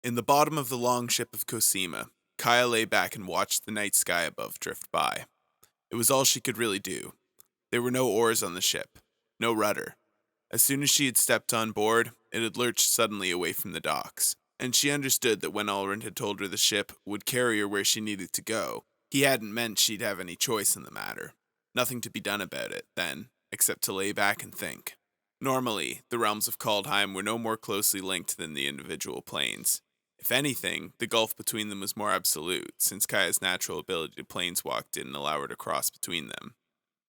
In the bottom of the long ship of Cosima, Kaya lay back and watched the night sky above drift by. It was all she could really do. There were no oars on the ship, no rudder. As soon as she had stepped on board, it had lurched suddenly away from the docks, and she understood that when Alrund had told her the ship would carry her where she needed to go, he hadn't meant she'd have any choice in the matter. Nothing to be done about it, then, except to lay back and think. Normally, the realms of Kaldheim were no more closely linked than the individual planes. If anything, the gulf between them was more absolute, since Kaya's natural ability to planeswalk didn't allow her to cross between them.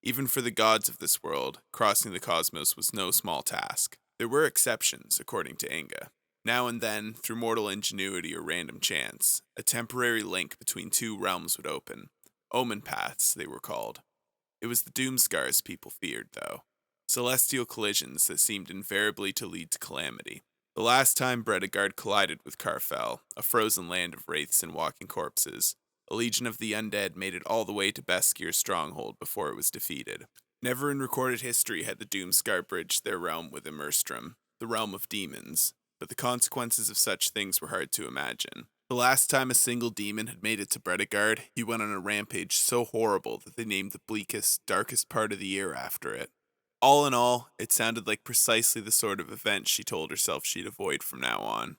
Even for the gods of this world, crossing the cosmos was no small task. There were exceptions, according to Inga. Now and then, through mortal ingenuity or random chance, a temporary link between two realms would open. Omen paths, they were called. It was the doomscars people feared, though. Celestial collisions that seemed invariably to lead to calamity. The last time Bredegard collided with Carfell, a frozen land of wraiths and walking corpses, a legion of the undead made it all the way to Beskir's stronghold before it was defeated. Never in recorded history had the Doomscar bridged their realm with Immerstrom, the realm of demons, but the consequences of such things were hard to imagine. The last time a single demon had made it to Bredegard, he went on a rampage so horrible that they named the bleakest, darkest part of the year after it. All in all, it sounded like precisely the sort of event she told herself she'd avoid from now on.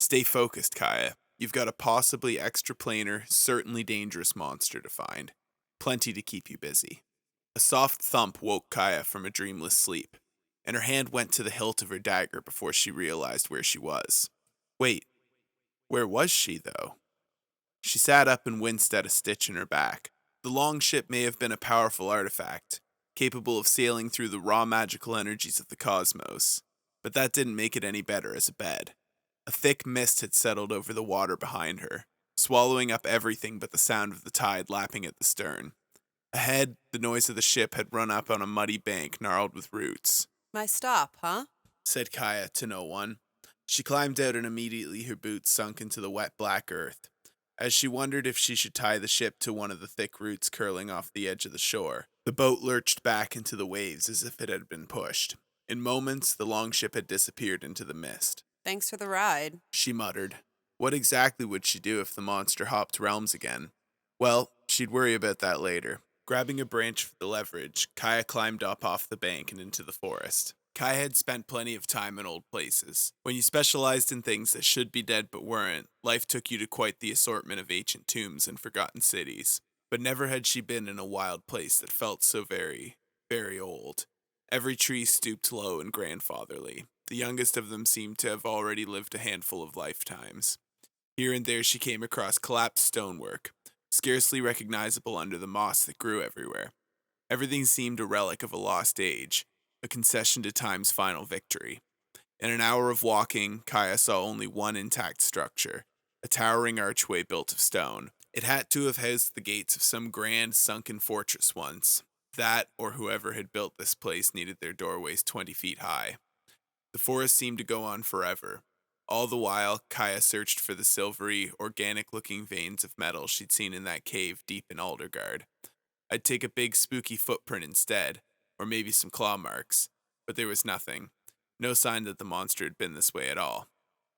Stay focused, Kaya. You've got a possibly extraplanar, certainly dangerous monster to find. Plenty to keep you busy. A soft thump woke Kaya from a dreamless sleep, and her hand went to the hilt of her dagger before she realized where she was. Wait, where was she, though? She sat up and winced at a stitch in her back. The long ship may have been a powerful artifact, capable of sailing through the raw magical energies of the cosmos, but that didn't make it any better as a bed. A thick mist had settled over the water behind her, swallowing up everything but the sound of the tide lapping at the stern. Ahead, the noise of the ship had run up on a muddy bank gnarled with roots. My stop, huh? Said Kaya to no one. She climbed out and immediately her boots sunk into the wet black earth. As she wondered if she should tie the ship to one of the thick roots curling off the edge of the shore, the boat lurched back into the waves as if it had been pushed. In moments, the longship had disappeared into the mist. Thanks for the ride. She muttered. What exactly would she do if the monster hopped realms again? Well, she'd worry about that later. Grabbing a branch for the leverage, Kaya climbed up off the bank and into the forest. Kaya had spent plenty of time in old places. When you specialized in things that should be dead but weren't, life took you to quite the assortment of ancient tombs and forgotten cities. But never had she been in a wild place that felt so very, very old. Every tree stooped low and grandfatherly. The youngest of them seemed to have already lived a handful of lifetimes. Here and there she came across collapsed stonework, scarcely recognizable under the moss that grew everywhere. Everything seemed a relic of a lost age, a concession to time's final victory. In an hour of walking, Kaya saw only one intact structure, a towering archway built of stone. It had to have housed the gates of some grand sunken fortress once. That, or whoever had built this place, needed their doorways 20 feet high. The forest seemed to go on forever. All the while, Kaya searched for the silvery, organic-looking veins of metal she'd seen in that cave deep in Aldergard. I'd take a big spooky footprint instead, or maybe some claw marks, but there was nothing. No sign that the monster had been this way at all.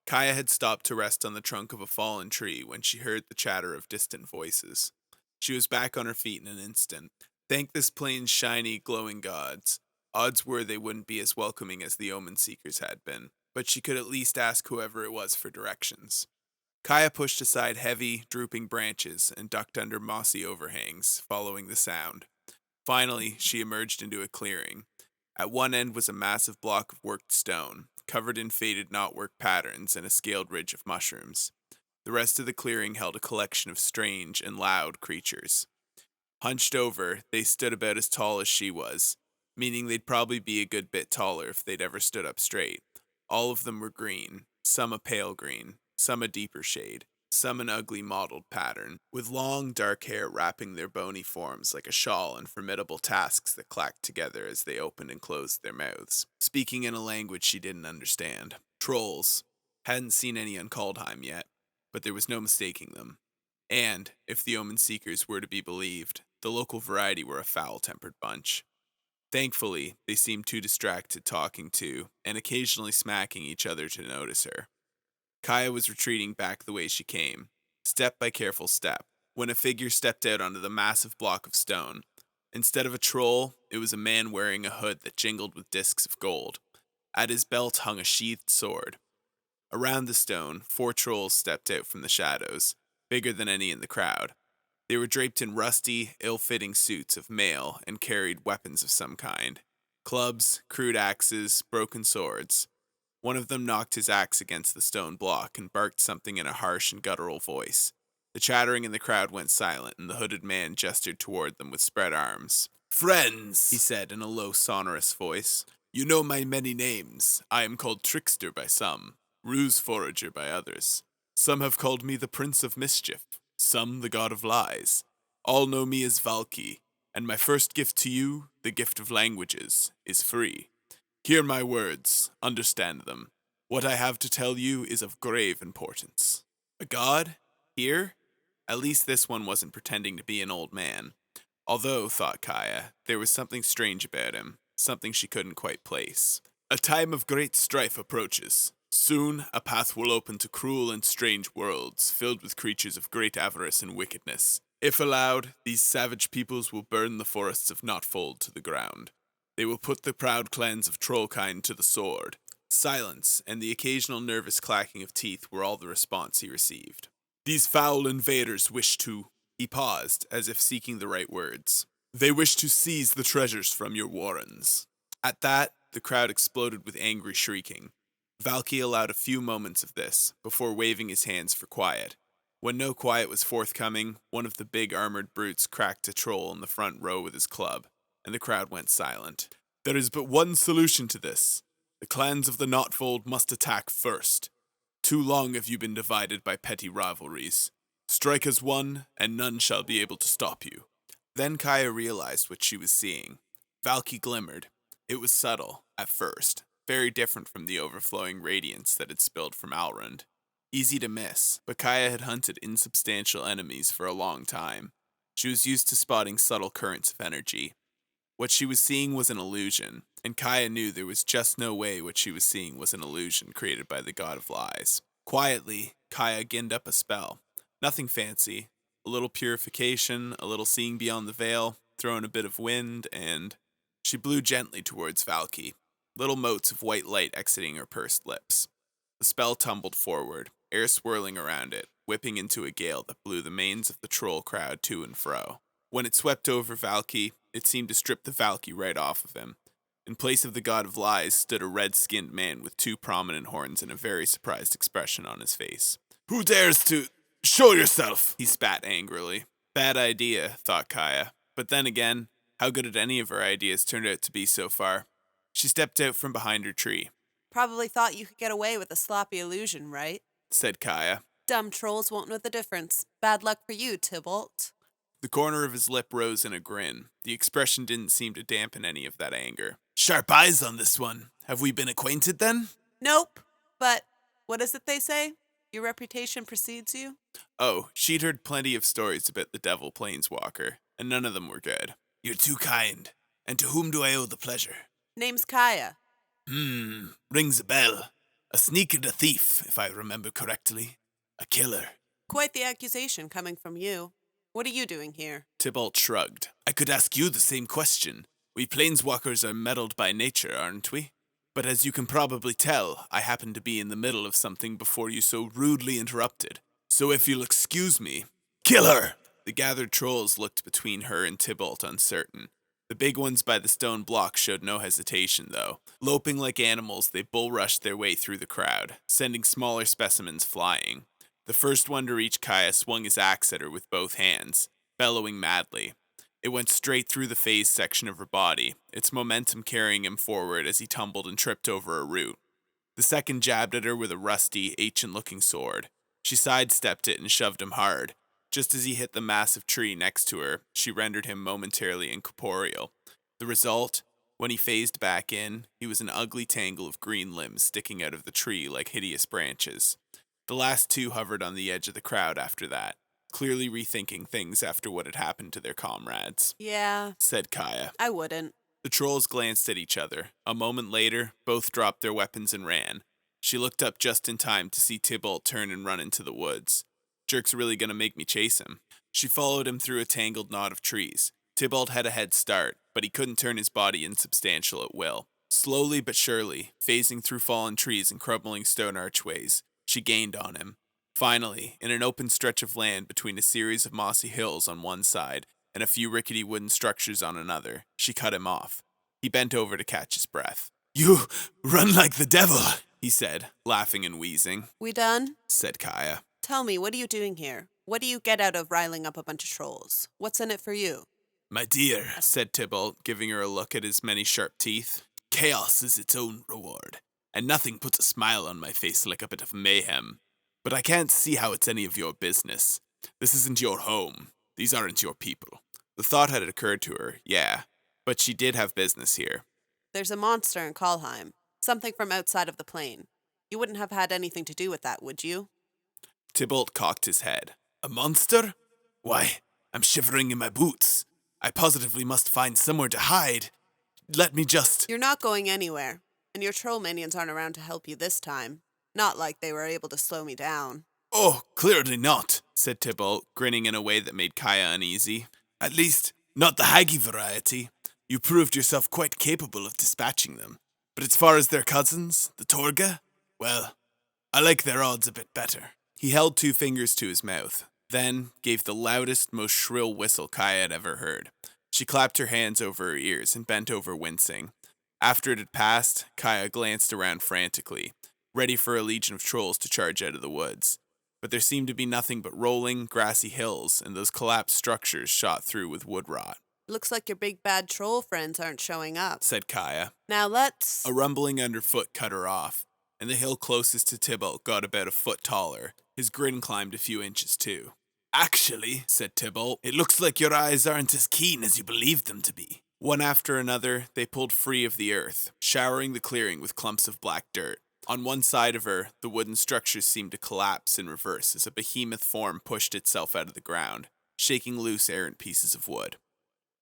Kaya had stopped to rest on the trunk of a fallen tree when she heard the chatter of distant voices. She was back on her feet in an instant. Thank this plane's shiny, glowing gods. Odds were they wouldn't be as welcoming as the Omen Seekers had been, but she could at least ask whoever it was for directions. Kaya pushed aside heavy, drooping branches and ducked under mossy overhangs, following the sound. Finally, she emerged into a clearing. At one end was a massive block of worked stone, covered in faded knotwork patterns and a scaled ridge of mushrooms. The rest of the clearing held a collection of strange and loud creatures. Hunched over, they stood about as tall as she was, meaning they'd probably be a good bit taller if they'd ever stood up straight. All of them were green, some a pale green, some a deeper shade, some an ugly mottled pattern, with long dark hair wrapping their bony forms like a shawl and formidable tusks that clacked together as they opened and closed their mouths, speaking in a language she didn't understand. Trolls. Hadn't seen any on Kaldheim yet, but there was no mistaking them. And, if the Omen Seekers were to be believed, the local variety were a foul-tempered bunch. Thankfully, they seemed too distracted talking to, and occasionally smacking each other to notice her. Kaya was retreating back the way she came, step by careful step, when a figure stepped out onto the massive block of stone. Instead of a troll, it was a man wearing a hood that jingled with discs of gold. At his belt hung a sheathed sword. Around the stone, 4 trolls stepped out from the shadows, bigger than any in the crowd. They were draped in rusty, ill-fitting suits of mail and carried weapons of some kind. Clubs, crude axes, broken swords. One of them knocked his axe against the stone block and barked something in a harsh and guttural voice. The chattering in the crowd went silent, and the hooded man gestured toward them with spread arms. "Friends," he said in a low, sonorous voice, "you know my many names. I am called Trickster by some, Ruse Forager by others. Some have called me the Prince of Mischief, some the God of Lies. All know me as Valky, and my first gift to you, the gift of languages, is free. Hear my words, understand them. What I have to tell you is of grave importance." A god? Here? At least this one wasn't pretending to be an old man. Although, thought Kaya, there was something strange about him, something she couldn't quite place. "A time of great strife approaches. Soon, a path will open to cruel and strange worlds, filled with creatures of great avarice and wickedness. If allowed, these savage peoples will burn the forests of Knotfold to the ground. They will put the proud clans of Trollkind to the sword." Silence and the occasional nervous clacking of teeth were all the response he received. "These foul invaders wish to..." He paused, as if seeking the right words. "They wish to seize the treasures from your warrens." At that, the crowd exploded with angry shrieking. Valky allowed a few moments of this, before waving his hands for quiet. When no quiet was forthcoming, one of the big armored brutes cracked a troll in the front row with his club, and the crowd went silent. "There is but one solution to this. The clans of the Knotfold must attack first. Too long have you been divided by petty rivalries. Strike as one, and none shall be able to stop you." Then Kaya realized what she was seeing. Valky glimmered. It was subtle, at first, very different from the overflowing radiance that had spilled from Alrund. Easy to miss, but Kaya had hunted insubstantial enemies for a long time. She was used to spotting subtle currents of energy. What she was seeing was an illusion, and Kaya knew there was just no way what she was seeing was an illusion created by the God of Lies. Quietly, Kaya ginned up a spell. Nothing fancy. A little purification, a little seeing beyond the veil, throw in a bit of wind, and... She blew gently towards Valky, little motes of white light exiting her pursed lips. The spell tumbled forward, air swirling around it, whipping into a gale that blew the manes of the troll crowd to and fro. When it swept over Valky, it seemed to strip the Valky right off of him. In place of the God of Lies stood a red-skinned man with 2 prominent horns and a very surprised expression on his face. "Who dares to... show yourself?" he spat angrily. Bad idea, thought Kaya. But then again, how good had any of her ideas turned out to be so far? She stepped out from behind her tree. Probably thought you could get away with a sloppy illusion, right? Said Kaya. Dumb trolls won't know the difference. Bad luck for you, Tibalt. The corner of his lip rose in a grin. The expression didn't seem to dampen any of that anger. "Sharp eyes on this one. Have we been acquainted then?" Nope. But what is it they say? Your reputation precedes you? Oh, she'd heard plenty of stories about the devil planeswalker, and none of them were good. "You're too kind. And to whom do I owe the pleasure?" Name's Kaya. Rings a bell. A sneak and a thief, if I remember correctly. A killer. Quite the accusation coming from you. What are you doing here? Tibalt shrugged. "I could ask you the same question. We planeswalkers are meddled by nature, aren't we? But as you can probably tell, I happened to be in the middle of something before you so rudely interrupted. So if you'll excuse me..." "Kill her!" The gathered trolls looked between her and Tibalt uncertain. The big ones by the stone block showed no hesitation, though. Loping like animals, they bull-rushed their way through the crowd, sending smaller specimens flying. The first one to reach Kaya swung his axe at her with both hands, bellowing madly. It went straight through the phase section of her body, its momentum carrying him forward as he tumbled and tripped over a root. The second jabbed at her with a rusty, ancient-looking sword. She sidestepped it and shoved him hard. Just as he hit the massive tree next to her, she rendered him momentarily incorporeal. The result? When he phased back in, he was an ugly tangle of green limbs sticking out of the tree like hideous branches. The last 2 hovered on the edge of the crowd after that, clearly rethinking things after what had happened to their comrades. Yeah, Said Kaya. I wouldn't. The trolls glanced at each other. A moment later, both dropped their weapons and ran. She looked up just in time to see Tibalt turn and run into the woods. Jerk's really gonna make me chase him. She followed him through a tangled knot of trees. Tibalt had a head start, but he couldn't turn his body insubstantial at will. Slowly but surely, phasing through fallen trees and crumbling stone archways, she gained on him. Finally, in an open stretch of land between a series of mossy hills on one side and a few rickety wooden structures on another, she cut him off. He bent over to catch his breath. "You run like the devil," he said, laughing and wheezing. We done? Said Kaya. Tell me, what are you doing here? What do you get out of riling up a bunch of trolls? What's in it for you? "My dear," said Tibalt, giving her a look at his many sharp teeth, "chaos is its own reward, and nothing puts a smile on my face like a bit of mayhem. But I can't see how it's any of your business. This isn't your home. These aren't your people." The thought had occurred to her, yeah, but she did have business here. There's a monster in Kaldheim. Something from outside of the plane. You wouldn't have had anything to do with that, would you? Tibalt cocked his head. "A monster? Why, I'm shivering in my boots. I positively must find somewhere to hide. Let me just..." You're not going anywhere, and your troll minions aren't around to help you this time. Not like they were able to slow me down. "Oh, clearly not," said Tibalt, grinning in a way that made Kaya uneasy. "At least, not the haggy variety. You proved yourself quite capable of dispatching them. But as far as their cousins, the Torga, well, I like their odds a bit better." He held 2 fingers to his mouth, then gave the loudest, most shrill whistle Kaya had ever heard. She clapped her hands over her ears and bent over wincing. After it had passed, Kaya glanced around frantically, ready for a legion of trolls to charge out of the woods. But there seemed to be nothing but rolling, grassy hills and those collapsed structures shot through with wood rot. Looks like your big bad troll friends aren't showing up, said Kaya. Now let's... A rumbling underfoot cut her off, and the hill closest to Tibalt got about a foot taller. His grin climbed a few inches too. "Actually," said Tibalt, "it looks like your eyes aren't as keen as you believed them to be." One after another, they pulled free of the earth, showering the clearing with clumps of black dirt. On one side of her, the wooden structures seemed to collapse in reverse as a behemoth form pushed itself out of the ground, shaking loose errant pieces of wood.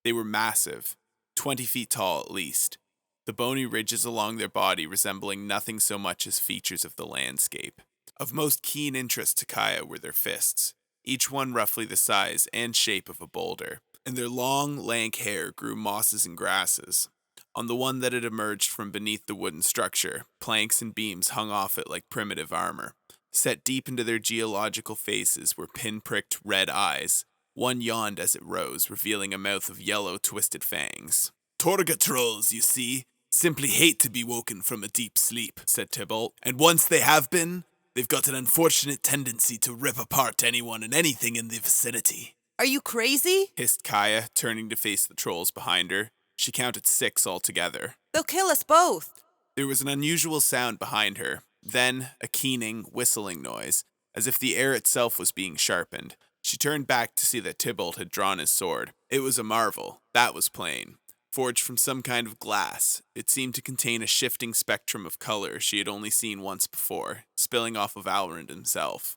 They were massive, 20 feet tall at least, the bony ridges along their body resembling nothing so much as features of the landscape. Of most keen interest to Kaya were their fists, each one roughly the size and shape of a boulder, and their long, lank hair grew mosses and grasses. On the one that had emerged from beneath the wooden structure, planks and beams hung off it like primitive armor. Set deep into their geological faces were pin-pricked red eyes. One yawned as it rose, revealing a mouth of yellow, twisted fangs. "Torga trolls, you see, simply hate to be woken from a deep sleep," said Tibalt. "And once they have been, they've got an unfortunate tendency to rip apart anyone and anything in the vicinity." Are you crazy? Hissed Kaya, turning to face the trolls behind her. She counted 6 altogether. They'll kill us both. There was an unusual sound behind her, then a keening, whistling noise, as if the air itself was being sharpened. She turned back to see that Tibalt had drawn his sword. It was a marvel, that was plain. Forged from some kind of glass, it seemed to contain a shifting spectrum of color she had only seen once before, spilling off of Alrund himself.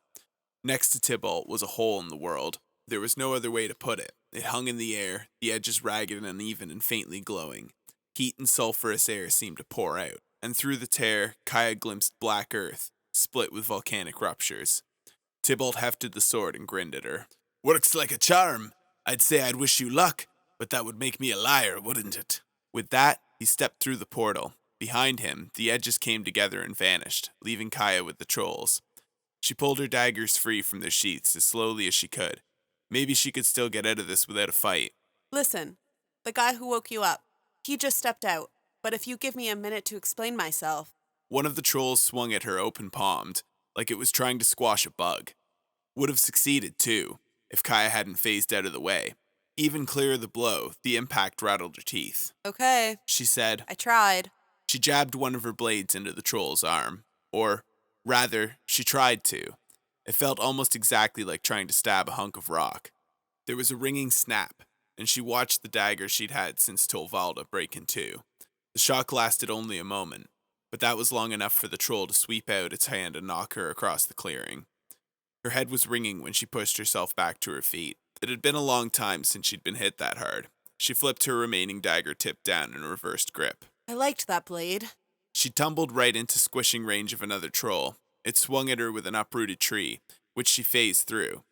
Next to Tibalt was a hole in the world. There was no other way to put it. It hung in the air, the edges ragged and uneven and faintly glowing. Heat and sulphurous air seemed to pour out, and through the tear, Kaya glimpsed black earth, split with volcanic ruptures. Tibalt hefted the sword and grinned at her. "Works like a charm. I'd say I'd wish you luck, but that would make me a liar, wouldn't it?" With that, he stepped through the portal. Behind him, the edges came together and vanished, leaving Kaya with the trolls. She pulled her daggers free from their sheaths as slowly as she could. Maybe she could still get out of this without a fight. Listen, the guy who woke you up, he just stepped out. But if you give me a minute to explain myself... One of the trolls swung at her open-palmed, like it was trying to squash a bug. Would have succeeded, too, if Kaya hadn't phased out of the way. Even clearer the blow, the impact rattled her teeth. Okay, She said. I tried. She jabbed one of her blades into the troll's arm. Or, rather, she tried to. It felt almost exactly like trying to stab a hunk of rock. There was a ringing snap, and she watched the dagger she'd had since Tolvalda break in two. The shock lasted only a moment, but that was long enough for the troll to sweep out its hand and knock her across the clearing. Her head was ringing when she pushed herself back to her feet. It had been a long time since she'd been hit that hard. She flipped her remaining dagger tip down in a reversed grip. I liked that blade. She tumbled right into squishing range of another troll. It swung at her with an uprooted tree, which she phased through.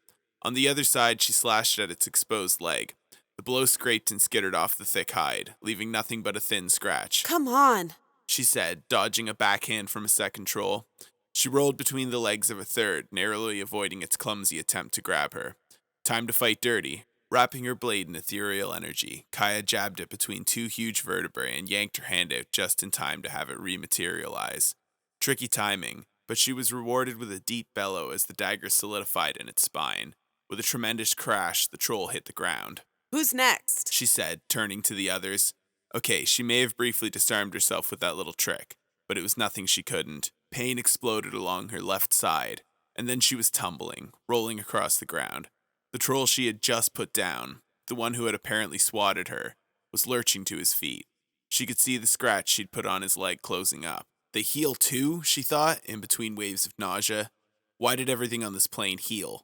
On the other side, she slashed at its exposed leg. The blow scraped and skittered off the thick hide, leaving nothing but a thin scratch. Come on. She said, dodging a backhand from a second troll. She rolled between the legs of a third, narrowly avoiding its clumsy attempt to grab her. Time to fight dirty. Wrapping her blade in ethereal energy, Kaya jabbed it between two huge vertebrae and yanked her hand out just in time to have it rematerialize. Tricky timing, but she was rewarded with a deep bellow as the dagger solidified in its spine. With a tremendous crash, the troll hit the ground. Who's next? She said, turning to the others. Okay, she may have briefly disarmed herself with that little trick, but it was nothing she couldn't. Pain exploded along her left side, and then she was tumbling, rolling across the ground. The troll she had just put down, the one who had apparently swatted her, was lurching to his feet. She could see the scratch she'd put on his leg closing up. They heal too, she thought, in between waves of nausea. Why did everything on this plane heal?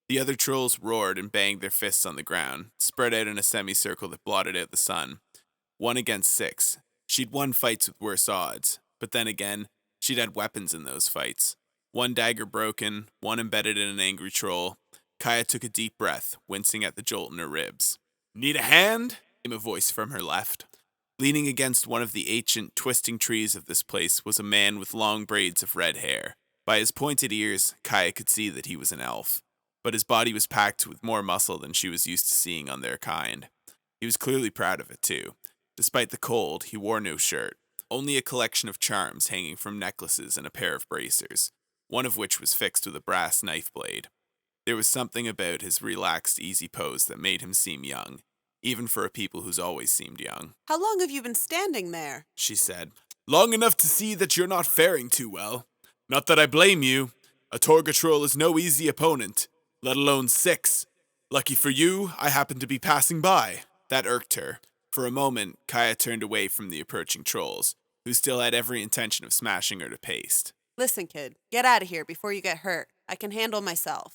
The other trolls roared and banged their fists on the ground, spread out in a semicircle that blotted out the sun. 1 against 6. She'd won fights with worse odds, but then again, she'd had weapons in those fights. 1 dagger broken, 1 embedded in an angry troll. Kaya took a deep breath, wincing at the jolt in her ribs. Need a hand? Came a voice from her left. Leaning against one of the ancient, twisting trees of this place was a man with long braids of red hair. By his pointed ears, Kaya could see that he was an elf, but his body was packed with more muscle than she was used to seeing on their kind. He was clearly proud of it, too. Despite the cold, he wore no shirt, only a collection of charms hanging from necklaces and a pair of bracers, one of which was fixed with a brass knife blade. There was something about his relaxed, easy pose that made him seem young, even for a people who's always seemed young. How long have you been standing there? She said. Long enough to see that you're not faring too well. Not that I blame you. A Torga troll is no easy opponent, let alone 6. Lucky for you, I happened to be passing by. That irked her. For a moment, Kaya turned away from the approaching trolls, who still had every intention of smashing her to paste. Listen, kid, get out of here before you get hurt. I can handle myself.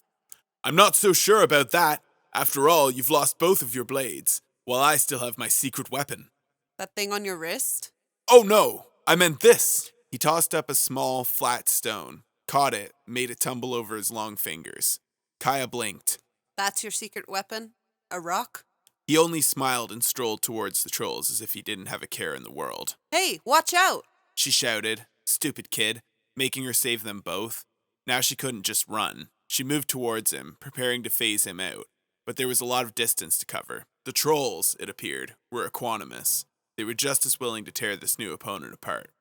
I'm not so sure about that. After all, you've lost both of your blades, while I still have my secret weapon. That thing on your wrist? Oh no, I meant this. He tossed up a small, flat stone, caught it, made it tumble over his long fingers. Kaya blinked. That's your secret weapon? A rock? He only smiled and strolled towards the trolls as if he didn't have a care in the world. Hey, watch out! She shouted, stupid kid, making her save them both. Now she couldn't just run. She moved towards him, preparing to phase him out, but there was a lot of distance to cover. The trolls, it appeared, were equanimous. They were just as willing to tear this new opponent apart.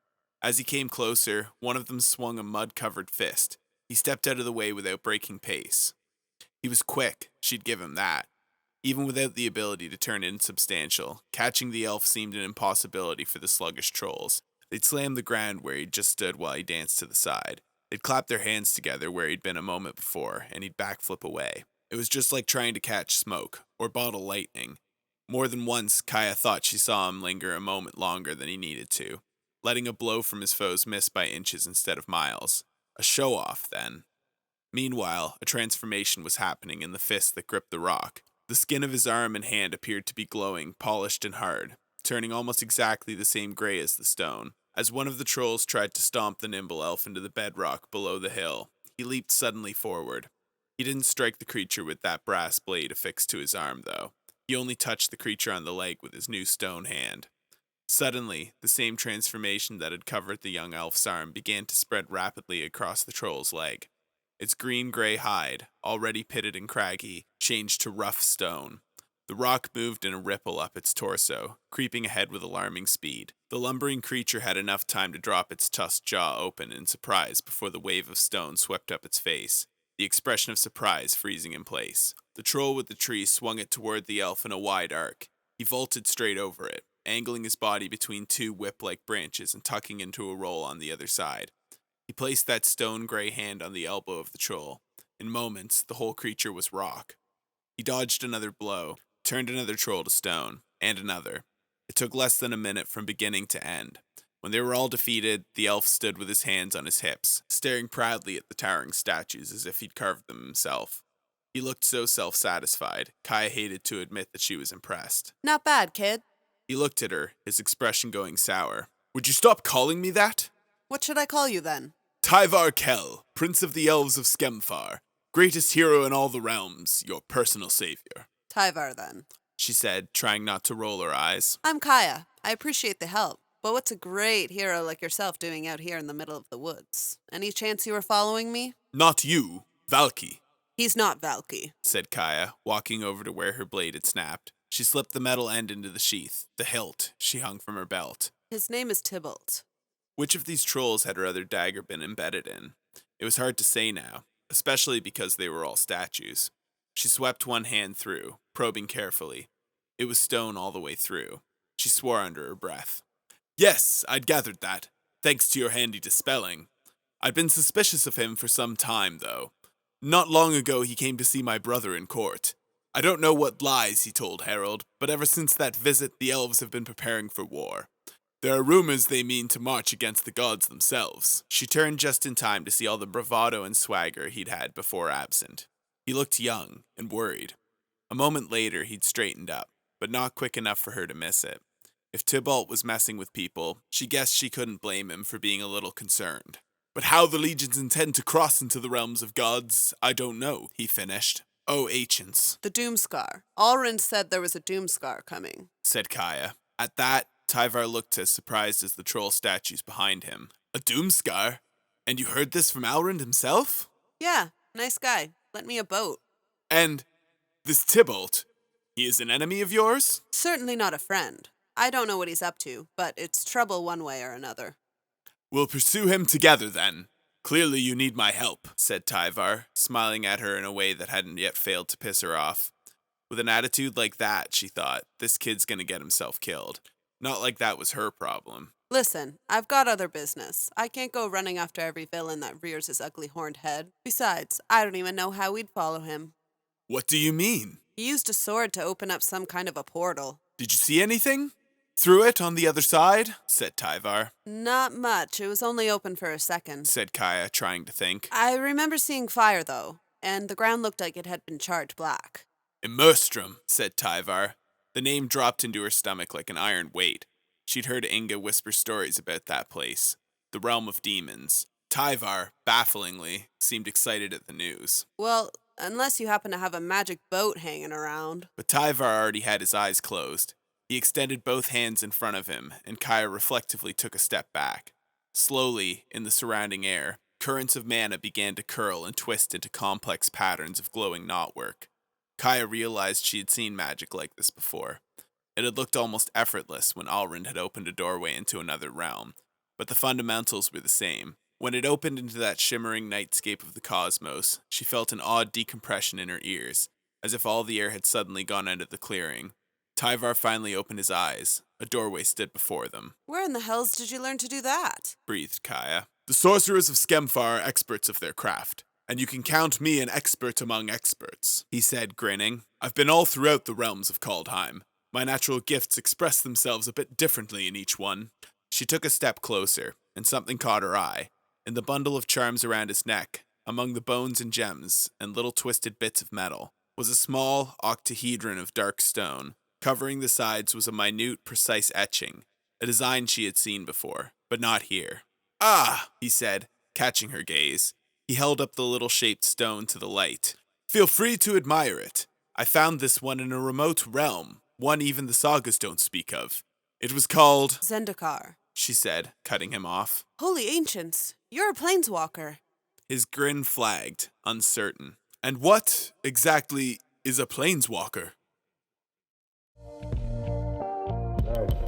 As he came closer, one of them swung a mud-covered fist. He stepped out of the way without breaking pace. He was quick, she'd give him that. Even without the ability to turn insubstantial, catching the elf seemed an impossibility for the sluggish trolls. They'd slam the ground where he'd just stood while he danced to the side. They'd clap their hands together where he'd been a moment before, and he'd backflip away. It was just like trying to catch smoke, or bottle lightning. More than once, Kaya thought she saw him linger a moment longer than he needed to, letting a blow from his foes miss by inches instead of miles. A show-off, then. Meanwhile, a transformation was happening in the fist that gripped the rock. The skin of his arm and hand appeared to be glowing, polished and hard, turning almost exactly the same gray as the stone. As one of the trolls tried to stomp the nimble elf into the bedrock below the hill, he leaped suddenly forward. He didn't strike the creature with that brass blade affixed to his arm, though. He only touched the creature on the leg with his new stone hand. Suddenly, the same transformation that had covered the young elf's arm began to spread rapidly across the troll's leg. Its green-gray hide, already pitted and craggy, changed to rough stone. The rock moved in a ripple up its torso, creeping ahead with alarming speed. The lumbering creature had enough time to drop its tusked jaw open in surprise before the wave of stone swept up its face, the expression of surprise freezing in place. The troll with the tree swung it toward the elf in a wide arc. He vaulted straight over it, angling his body between two whip-like branches and tucking into a roll on the other side. He placed that stone-gray hand on the elbow of the troll. In moments, the whole creature was rock. He dodged another blow, turned another troll to stone, and another. It took less than a minute from beginning to end. When they were all defeated, the elf stood with his hands on his hips, staring proudly at the towering statues as if he'd carved them himself. He looked so self-satisfied, Kaya hated to admit that she was impressed. Not bad, kid. He looked at her, his expression going sour. Would you stop calling me that? What should I call you then? Tyvar Kell, Prince of the Elves of Skemfar, greatest hero in all the realms, your personal savior. Tyvar, then. She said, trying not to roll her eyes. I'm Kaya. I appreciate the help, but what's a great hero like yourself doing out here in the middle of the woods? Any chance you were following me? Not you, Valky. He's not Valky, said Kaya, walking over to where her blade had snapped. She slipped the metal end into the sheath, the hilt she hung from her belt. His name is Tibalt. Which of these trolls had her other dagger been embedded in? It was hard to say now, especially because they were all statues. She swept one hand through, probing carefully. It was stone all the way through. She swore under her breath. Yes, I'd gathered that, thanks to your handy dispelling. I'd been suspicious of him for some time, though. Not long ago he came to see my brother in court. I don't know what lies he told Harold, but ever since that visit the elves have been preparing for war. There are rumors they mean to march against the gods themselves. She turned just in time to see all the bravado and swagger he'd had before absent. He looked young and worried. A moment later he'd straightened up, but not quick enough for her to miss it. If Tibalt was messing with people, she guessed she couldn't blame him for being a little concerned. But how the legions intend to cross into the realms of gods, I don't know, he finished. Oh, ancients, The Doomscar. Alrin said there was a Doomscar coming, said Kaya. At that, Tyvar looked as surprised as the troll statues behind him. A Doomscar? And you heard this from Alrind himself? Yeah, nice guy. Lent me a boat. And this Tibalt, he is an enemy of yours? Certainly not a friend. I don't know what he's up to, but it's trouble one way or another. We'll pursue him together then. Clearly you need my help, said Tyvar, smiling at her in a way that hadn't yet failed to piss her off. With an attitude like that, she thought, this kid's gonna get himself killed. Not like that was her problem. Listen, I've got other business. I can't go running after every villain that rears his ugly horned head. Besides, I don't even know how we'd follow him. What do you mean? He used a sword to open up some kind of a portal. Did you see anything? Through it on the other side? Said Tyvar. Not much. It was only open for a second. Said Kaya, trying to think. I remember seeing fire, though, and the ground looked like it had been charred black. Immerstrom, said Tyvar. The name dropped into her stomach like an iron weight. She'd heard Inga whisper stories about that place, the realm of demons. Tyvar, bafflingly, seemed excited at the news. Well, unless you happen to have a magic boat hanging around. But Tyvar already had his eyes closed. He extended both hands in front of him, and Kaya reflectively took a step back. Slowly, in the surrounding air, currents of mana began to curl and twist into complex patterns of glowing knotwork. Kaya realized she had seen magic like this before. It had looked almost effortless when Alrind had opened a doorway into another realm, but the fundamentals were the same. When it opened into that shimmering nightscape of the cosmos, she felt an odd decompression in her ears, as if all the air had suddenly gone out of the clearing. Tyvar finally opened his eyes. A doorway stood before them. Where in the hells did you learn to do that? Breathed Kaya. The sorcerers of Skemfar are experts of their craft, and you can count me an expert among experts, he said, grinning. I've been all throughout the realms of Kaldheim. My natural gifts express themselves a bit differently in each one. She took a step closer, and something caught her eye. In the bundle of charms around his neck, among the bones and gems and little twisted bits of metal, was a small octahedron of dark stone. Covering the sides was a minute, precise etching, a design she had seen before, but not here. Ah, he said, catching her gaze. He held up the little shaped stone to the light. Feel free to admire it. I found this one in a remote realm, one even the sagas don't speak of. It was called Zendikar, she said, cutting him off. Holy ancients, you're a planeswalker. His grin flagged, uncertain. And what, exactly, is a planeswalker? Right.